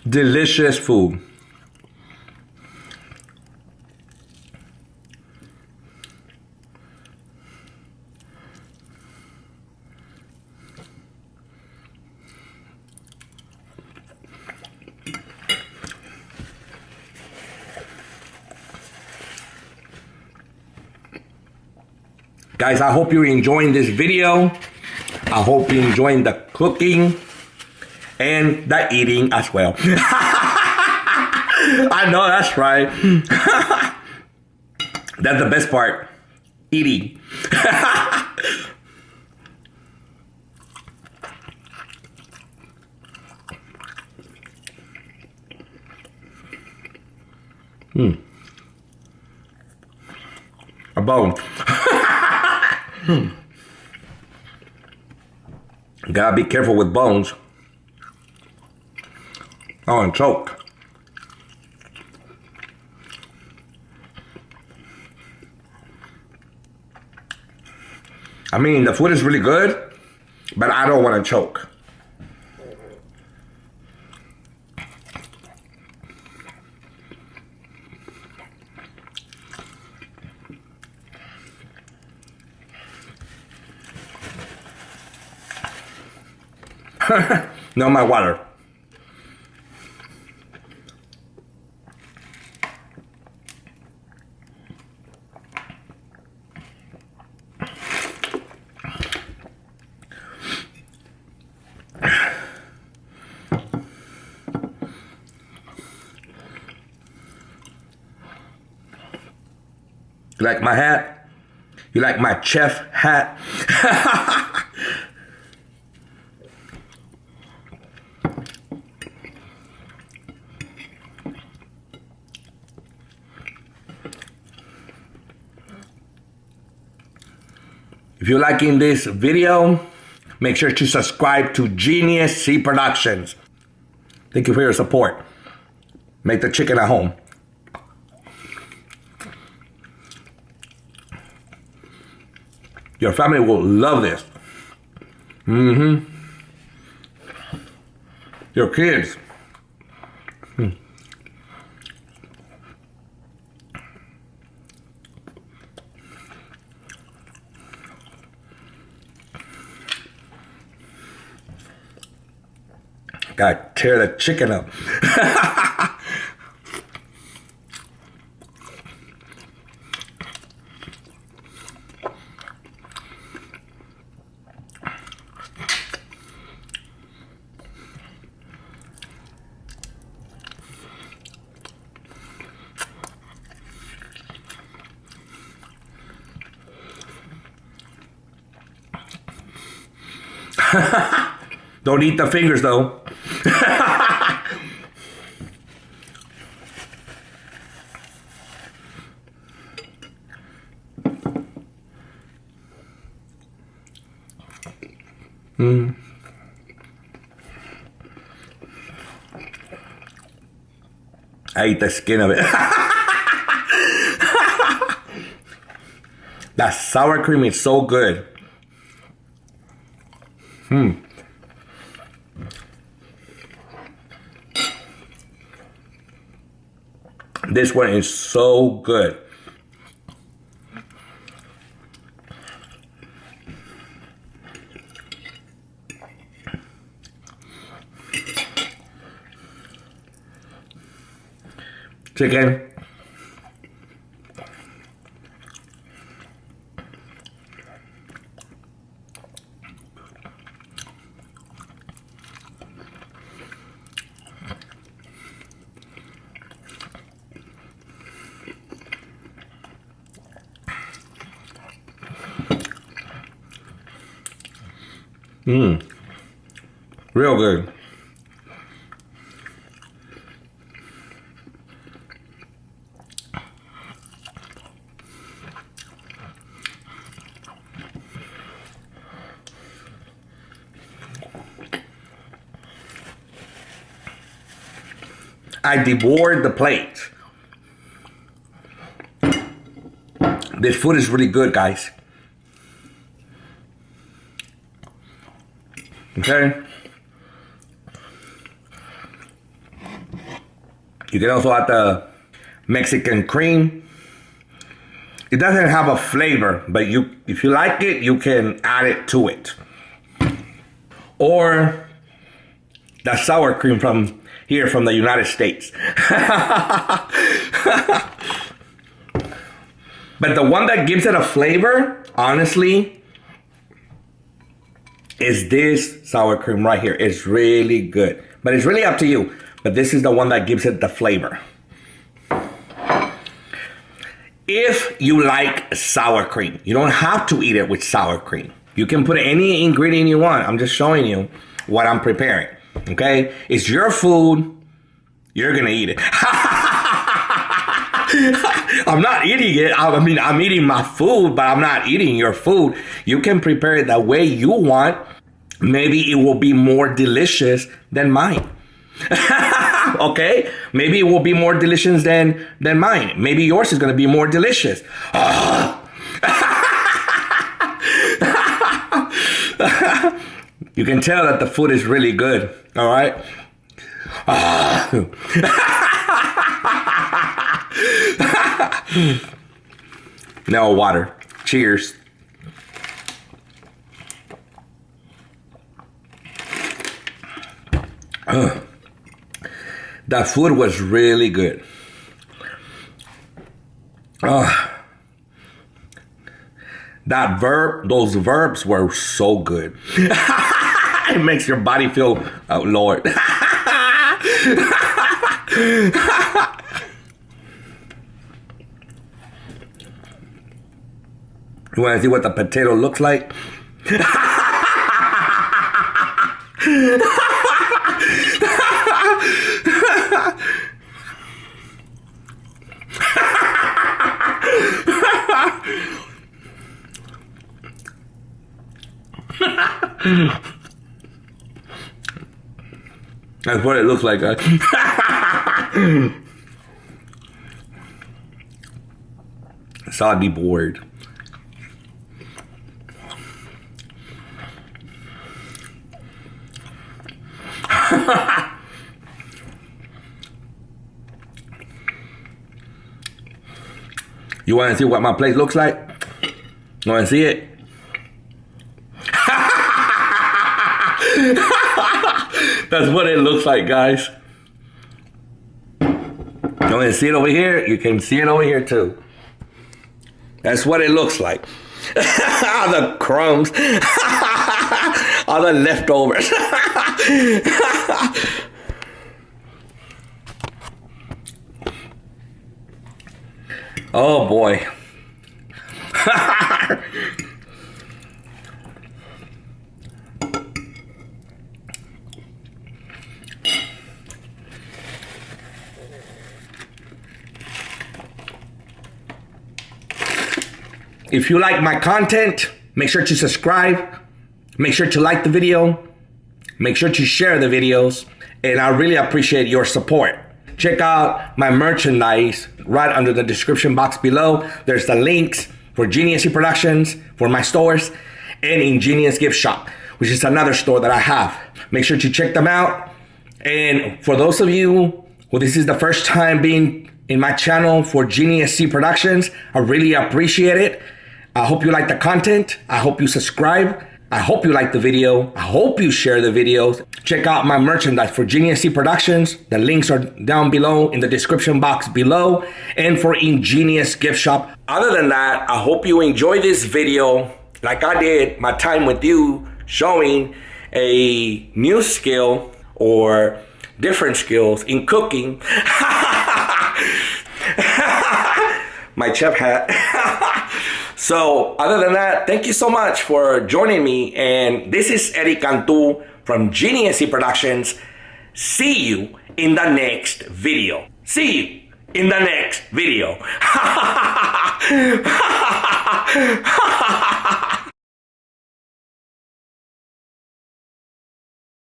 Delicious food. Guys, I hope you're enjoying this video. I hope you're enjoying the cooking and the eating as well. I know that's right. That's the best part. Eating. A bone. Gotta be careful with bones. Oh, and choke. I mean, the food is really good, but I don't want to choke. No, my water. You like my hat? You like my chef hat? If you're liking this video, make sure to subscribe to Genius C Productions. Thank you for your support. Make the chicken at home. Your family will love this. Your kids. Gotta tear the chicken up. Don't eat the fingers though. I ate the skin of it. That sour cream is so good. This one is so good. Chicken. Real good. I devoured the plate. This food is really good, guys. Okay? You can also add the Mexican cream. It doesn't have a flavor, but if you like it, you can add it to it. Or the sour cream from here from the United States. But the one that gives it a flavor, honestly, is this sour cream right here. It's really good. But it's really up to you. But this is the one that gives it the flavor. If you like sour cream, you don't have to eat it with sour cream. You can put any ingredient you want. I'm just showing you what I'm preparing. Okay? It's your food. You're going to eat it. I'm not eating it. I mean, I'm eating my food, but I'm not eating your food. You can prepare it the way you want. Maybe it will be more delicious than mine. Okay? Maybe it will be more delicious than mine. Maybe yours is going to be more delicious. You can tell that the food is really good. All right? Now water. Cheers. That food was really good. Those verbs were so good. It makes your body feel, oh Lord. You want to see what the potato looks like? That's what it looks like, guys. So be bored. You want to see what my plate looks like? You want to see it? That's what it looks like, guys. You want to see it over here? You can see it over here too. That's what it looks like. All the crumbs. All the leftovers. Oh boy. If you like my content, make sure to subscribe. Make sure to like the video. Make sure to share the videos. And I really appreciate your support. Check out my merchandise right under the description box below. There's the links for Genius Productions, for my stores, and Ingenious Gift Shop, which is another store that I have. Make sure to check them out. And for those of you who this is the first time being in my channel for Genius Productions, I really appreciate it. I hope you like the content. I hope you subscribe. I hope you like the video. I hope you share the videos. Check out my merchandise for Ingenious Productions. The links are down below in the description box below, and for Ingenious Gift Shop. Other than that, I hope you enjoy this video like I did my time with you, showing a new skill or different skills in cooking. My chef hat. So other than that, thank you so much for joining me. And this is Eric Cantu from Ingenious Productions. See you in the next video. See you in the next video.